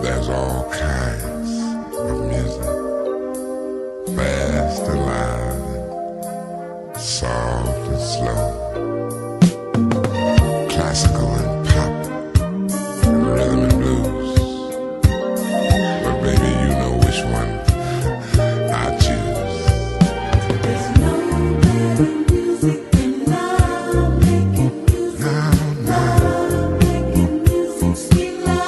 There's all kinds of music, fast and loud, soft and slow, classical and pop, and rhythm and blues. But baby, you know which one I choose. There's no better music than love making music. Love making music, sweet love.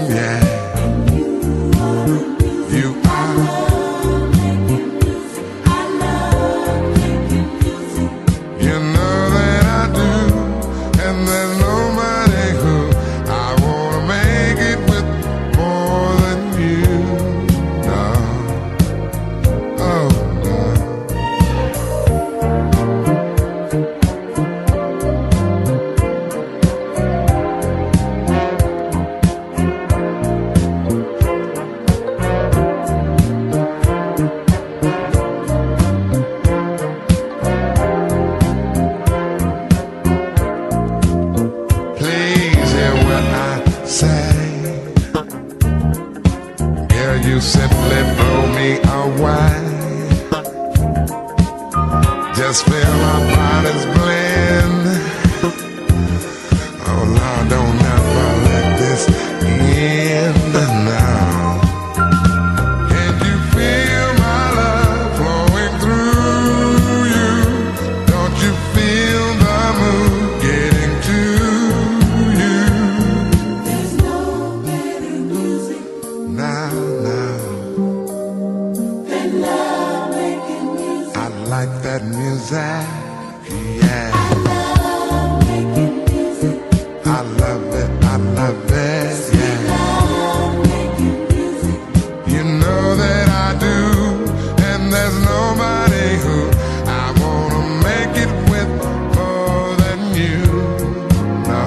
Yeah. And you are love making music. I love making music. You know that I do, and there's nobody who I wanna make it with more than you. No, oh no. Please hear what I say. Girl, you simply blow me away. Just feel my body's blend. Oh Lord, don't ever let this end now. Can you feel my love flowing through you? Don't you feel the mood getting to you? There's no better music now, than love making music. I like that music, yeah. I love making music. I love it, yeah. Love making music. You know that I do, and there's nobody who I wanna make it with more than you. No.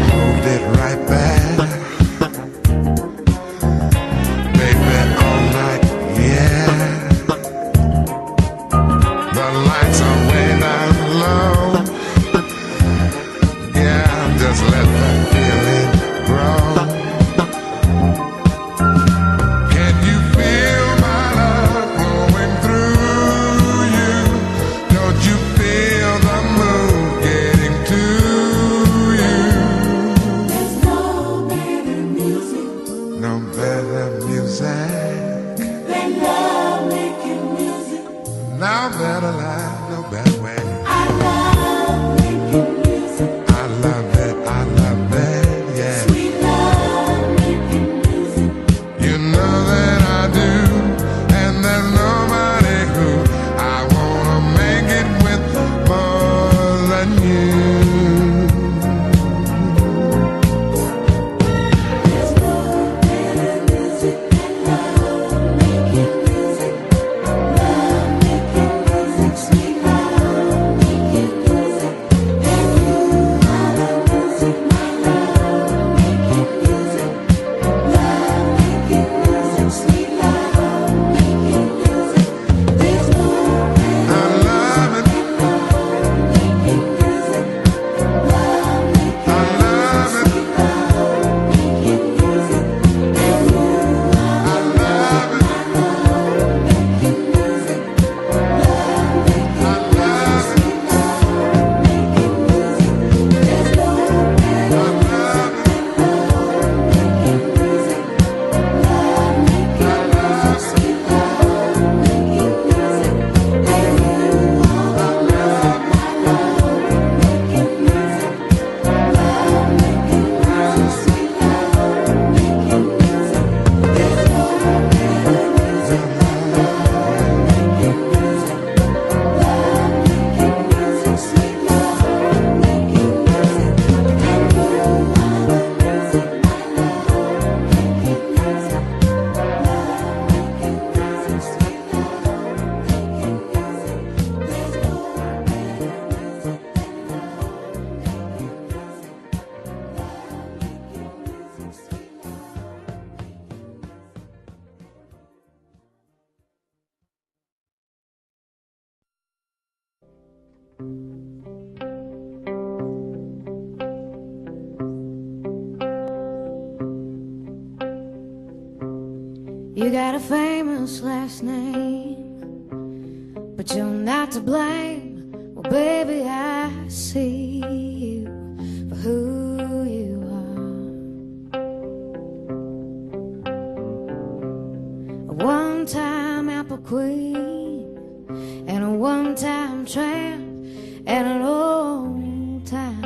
Hold it right there, baby, all night, yeah. The lights are way down low. Yeah, just let the feeling grow. Can you feel my love flowing through you? Don't you feel the mood getting to you? There's no better music. No better music than love making music. No better life, no better way. I love making music. I love it, yeah. Sweet love making music. You know that I do, and there's nobody who I wanna make it with more than you. There's no better music than love making music. Love making music, sweet love making music. You got a famous last name, but you're not to blame. Well, baby, I see you for who you are. A one-time apple queen and a one-time tramp and an old-time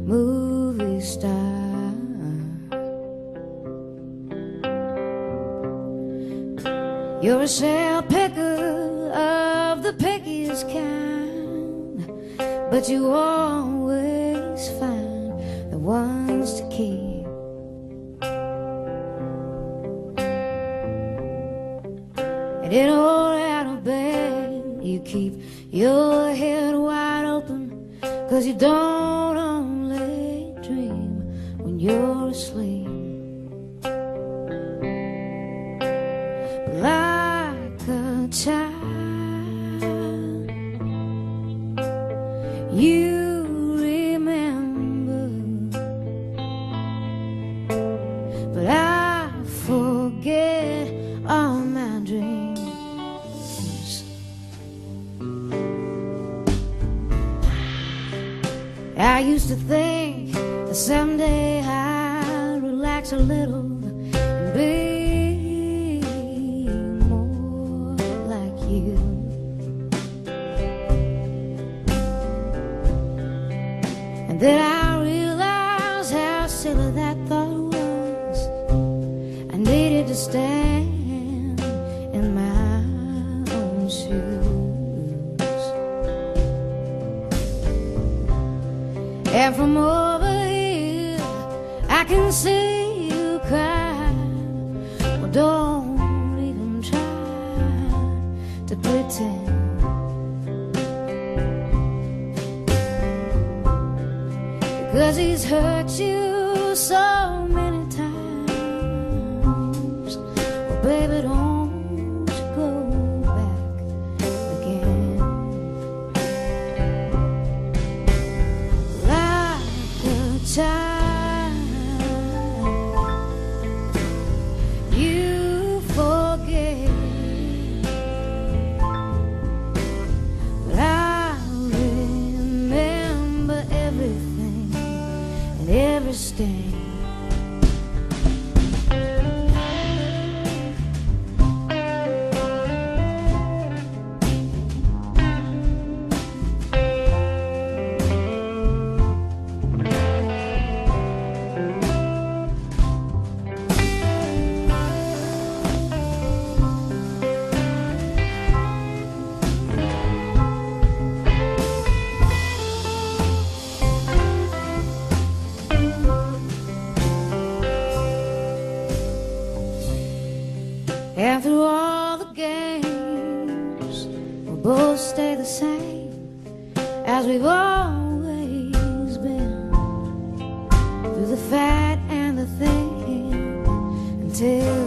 movie star. You're a shell picker of the pickiest kind, but you always find the ones to keep. And in or out of bed, you keep your head wide open, 'cause you don't only dream when you're asleep. Like a child, you remember, but I forget all my dreams. I used to think that someday I'd relax a little and be then I realized how silly that thought was. I needed to stand in my own shoes. And from over here I can see you cry. Well, don't even try to pretend. 'Cause he's hurt you so many times. Well, baby, don't you go back again. Like a child, you forget, but I remember everything and every stain. And through all the games, we'll both stay the same as we've always been, through the fat and the thin, until